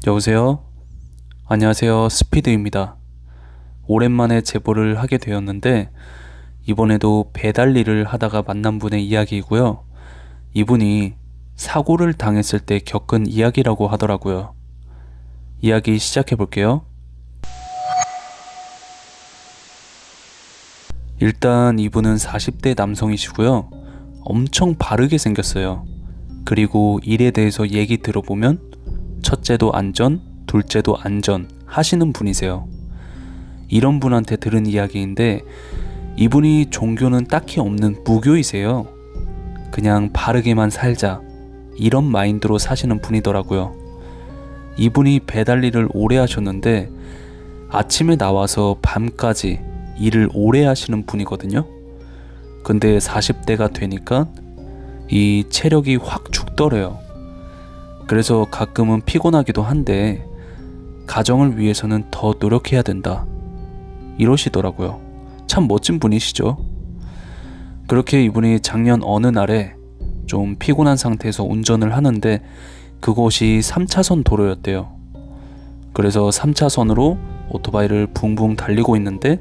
여보세요? 안녕하세요. 스피드입니다. 오랜만에 제보를 하게 되었는데 이번에도 배달 일을 하다가 만난 분의 이야기이고요. 이분이 사고를 당했을 때 겪은 이야기라고 하더라고요. 이야기 시작해 볼게요. 일단 이분은 40대 남성이시고요. 엄청 바르게 생겼어요. 그리고 일에 대해서 얘기 들어보면 첫째도 안전, 둘째도 안전 하시는 분이세요. 이런 분한테 들은 이야기인데 이분이 종교는 딱히 없는 무교이세요. 그냥 바르게만 살자 이런 마인드로 사시는 분이더라고요. 이분이 배달 일을 오래 하셨는데 아침에 나와서 밤까지 일을 오래 하시는 분이거든요. 근데 40대가 되니까 이 체력이 확 죽더래요. 그래서 가끔은 피곤하기도 한데 가정을 위해서는 더 노력해야 된다 이러시더라고요. 참 멋진 분이시죠. 그렇게 이분이 작년 어느 날에 좀 피곤한 상태에서 운전을 하는데 그곳이 3차선 도로였대요. 그래서 3차선으로 오토바이를 붕붕 달리고 있는데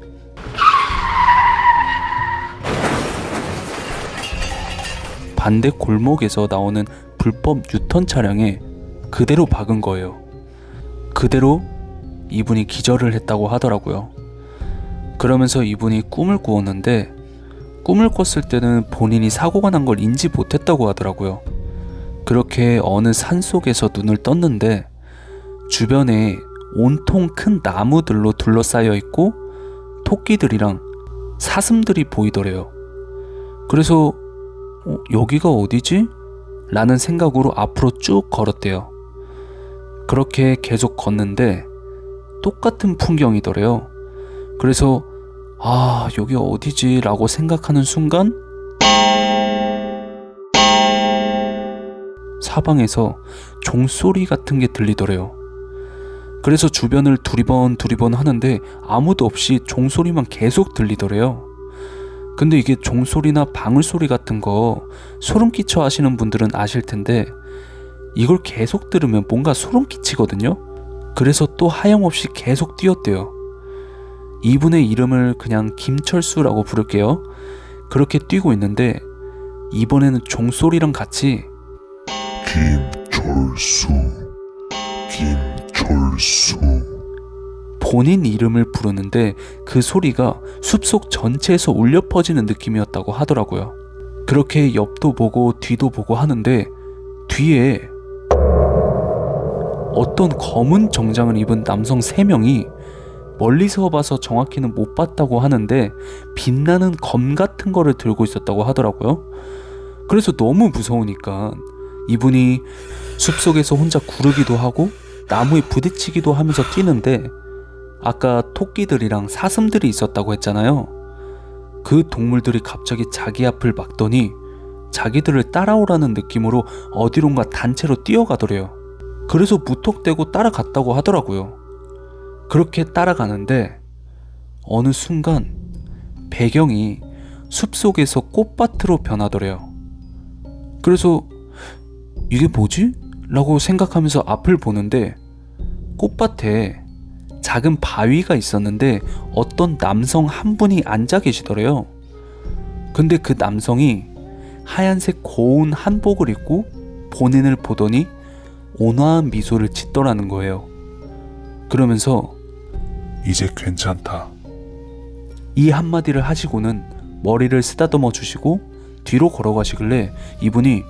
반대 골목에서 나오는 불법 유턴 차량에 그대로 박은 거예요. 그대로 이분이 기절을 했다고 하더라고요. 그러면서 이분이 꿈을 꾸었는데 꿈을 꿨을 때는 본인이 사고가 난 걸 인지 못했다고 하더라고요. 그렇게 어느 산속에서 눈을 떴는데 주변에 온통 큰 나무들로 둘러싸여 있고 토끼들이랑 사슴들이 보이더래요. 그래서 여기가 어디지? 라는 생각으로 앞으로 쭉 걸었대요. 그렇게 계속 걷는데 똑같은 풍경이더래요. 그래서 여기 어디지? 라고 생각하는 순간 사방에서 종소리 같은 게 들리더래요. 그래서 주변을 두리번 하는데 아무도 없이 종소리만 계속 들리더래요. 근데 이게 종소리나 방울소리 같은 거 소름 끼쳐 하시는 분들은 아실 텐데 이걸 계속 들으면 뭔가 소름 끼치거든요. 그래서 또 하염없이 계속 뛰었대요. 이분의 이름을 그냥 김철수라고 부를게요. 그렇게 뛰고 있는데 이번에는 종소리랑 같이 김철수 본인 이름을 부르는데 그 소리가 숲속 전체에서 울려 퍼지는 느낌이었다고 하더라고요. 그렇게 옆도 보고 뒤도 보고 하는데 뒤에 어떤 검은 정장을 입은 남성 3명이 멀리서 봐서 정확히는 못 봤다고 하는데 빛나는 검 같은 거를 들고 있었다고 하더라고요. 그래서 너무 무서우니까 이분이 숲속에서 혼자 구르기도 하고 나무에 부딪히기도 하면서 뛰는데 아까 토끼들이랑 사슴들이 있었다고 했잖아요. 그 동물들이 갑자기 자기 앞을 막더니 자기들을 따라오라는 느낌으로 어디론가 단체로 뛰어가더래요. 그래서 무턱대고 따라갔다고 하더라고요. 그렇게 따라가는데 어느 순간 배경이 숲속에서 꽃밭으로 변하더래요. 그래서 이게 뭐지? 라고 생각하면서 앞을 보는데 꽃밭에 작은 바위가 있었는데 어떤 남성 한 분이 앉아 계시더래요. 근데 그 남성이 하얀색 고운 한복을 입고 본인을 보더니 온화한 미소를 짓더라는 거예요. 그러면서 이제 괜찮다. 이 한마디를 하시고는 머리를 쓰다듬어 주시고 뒤로 걸어가시길래 이분이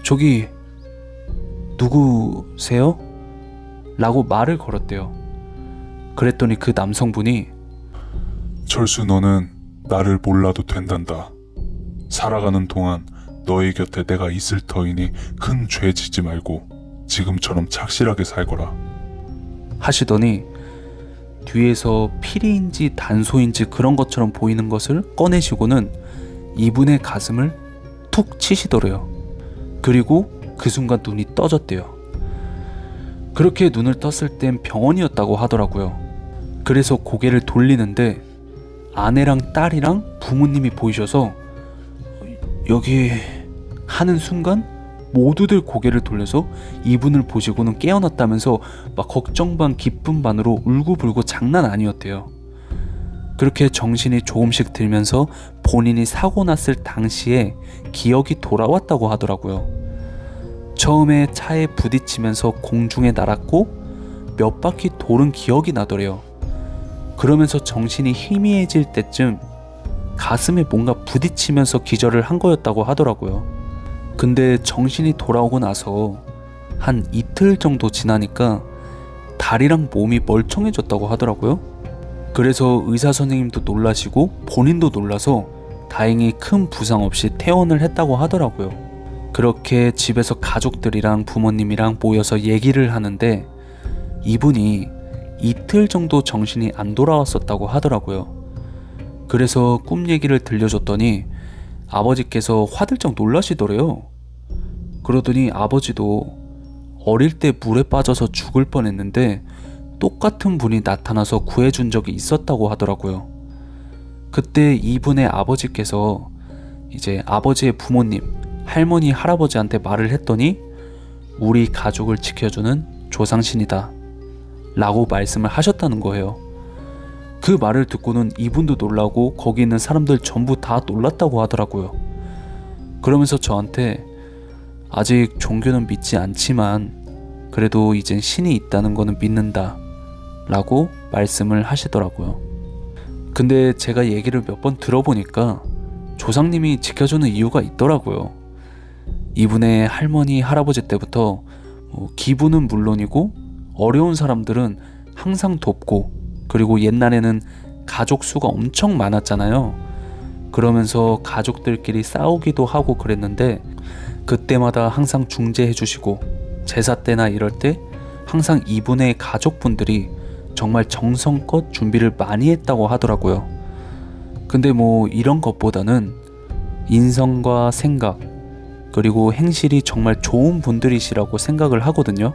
저기 누구세요? 라고 말을 걸었대요. 그랬더니 그 남성분이 철수, 너는 나를 몰라도 된단다. 살아가는 동안 너희 곁에 내가 있을 터이니 큰 죄 지지 말고 지금처럼 착실하게 살거라 하시더니 뒤에서 피리인지 단소인지 그런 것처럼 보이는 것을 꺼내시고는 이분의 가슴을 툭 치시더래요. 그리고 그 순간 눈이 떠졌대요. 그렇게 눈을 떴을 땐 병원이었다고 하더라고요. 그래서 고개를 돌리는데 아내랑 딸이랑 부모님이 보이셔서 여기 하는 순간 모두들 고개를 돌려서 이분을 보시고는 깨어났다면서 막 걱정 반 기쁨 반으로 울고불고 장난 아니었대요. 그렇게 정신이 조금씩 들면서 본인이 사고 났을 당시에 기억이 돌아왔다고 하더라고요. 처음에 차에 부딪히면서 공중에 날았고 몇 바퀴 도는 기억이 나더래요. 그러면서 정신이 희미해질 때쯤 가슴에 뭔가 부딪히면서 기절을 한 거였다고 하더라고요. 근데 정신이 돌아오고 나서 한 이틀 정도 지나니까 다리랑 몸이 멀쩡해졌다고 하더라고요. 그래서 의사 선생님도 놀라시고 본인도 놀라서 다행히 큰 부상 없이 퇴원을 했다고 하더라고요. 그렇게 집에서 가족들이랑 부모님이랑 모여서 얘기를 하는데 이분이 이틀 정도 정신이 안 돌아왔었다고 하더라고요. 그래서 꿈 얘기를 들려줬더니 아버지께서 화들짝 놀라시더래요. 그러더니 아버지도 어릴 때 물에 빠져서 죽을 뻔했는데 똑같은 분이 나타나서 구해준 적이 있었다고 하더라고요. 그때 이분의 아버지께서 이제 아버지의 부모님, 할머니, 할아버지한테 말을 했더니 우리 가족을 지켜주는 조상신이다 라고 말씀을 하셨다는 거예요. 그 말을 듣고는 이분도 놀라고 거기 있는 사람들 전부 다 놀랐다고 하더라고요. 그러면서 저한테 아직 종교는 믿지 않지만 그래도 이젠 신이 있다는 거는 믿는다 라고 말씀을 하시더라고요. 근데 제가 얘기를 몇 번 들어보니까 조상님이 지켜주는 이유가 있더라고요. 이분의 할머니, 할아버지 때부터 기부는 물론이고 어려운 사람들은 항상 돕고 그리고 옛날에는 가족 수가 엄청 많았잖아요. 그러면서 가족들끼리 싸우기도 하고 그랬는데 그때마다 항상 중재해 주시고 제사 때나 이럴 때 항상 이분의 가족분들이 정말 정성껏 준비를 많이 했다고 하더라고요. 근데 뭐 이런 것보다는 인성과 생각 그리고 행실이 정말 좋은 분들이시라고 생각을 하거든요.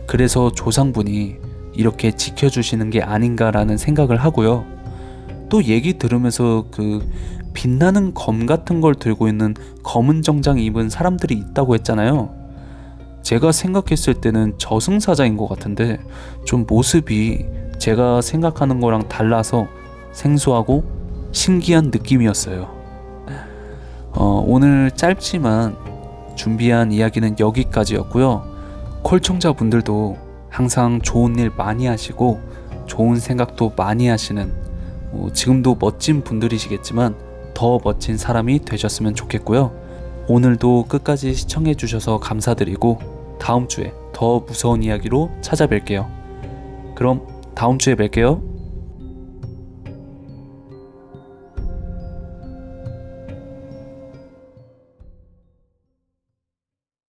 그래서 조상분이 이렇게 지켜주시는 게 아닌가라는 생각을 하고요. 또 얘기 들으면서 그 빛나는 검 같은 걸 들고 있는 검은 정장 입은 사람들이 있다고 했잖아요. 제가 생각했을 때는 저승사자인 것 같은데 좀 모습이 제가 생각하는 거랑 달라서 생소하고 신기한 느낌이었어요. 오늘 짧지만 준비한 이야기는 여기까지였고요. 콜청자분들도 항상 좋은 일 많이 하시고 좋은 생각도 많이 하시는 지금도 멋진 분들이시겠지만 더 멋진 사람이 되셨으면 좋겠고요. 오늘도 끝까지 시청해 주셔서 감사드리고 다음 주에 더 무서운 이야기로 찾아뵐게요. 그럼 다음 주에 뵐게요.